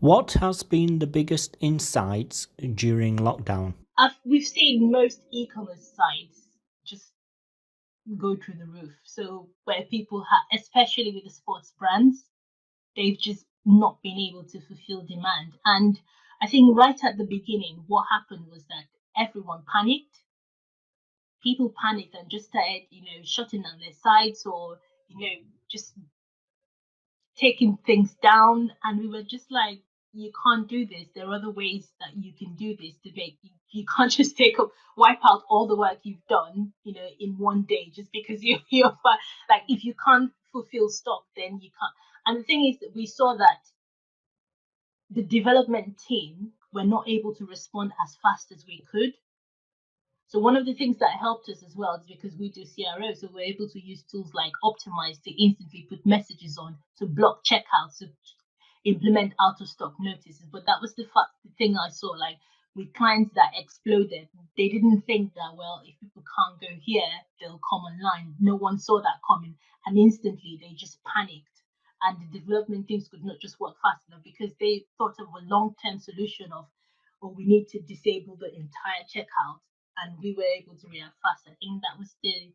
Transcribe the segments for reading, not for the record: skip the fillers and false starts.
What has been the biggest insights during lockdown? We've seen most e-commerce sites just go through the roof. So where people have, especially with the sports brands, they've just not been able to fulfill demand. And I think right at the beginning, what happened was that everyone panicked. People panicked and just started, shutting down their sites or, just taking things down. And we were just like, you can't do this. There are other ways that you can do this to make you can't just wipe out all the work you've done, in one day just because like if you can't fulfill stock, then you can't. And the thing is that we saw that the development team were not able to respond as fast as we could. So one of the things that helped us as well is because we do CRO, so we're able to use tools like Optimize to instantly put messages on to block checkouts, to implement out of stock notices. But that was the thing I saw, like with clients that exploded, they didn't think that, well, if people can't go here, they'll come online. No one saw that coming, and instantly they just panicked. And the development teams could not just work fast enough because they thought of a long-term solution of, oh, we need to disable the entire checkout, and we were able to react fast. I think that was the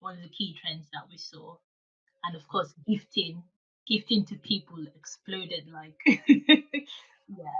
one of the key trends that we saw. And of course, gifting to people exploded like yeah.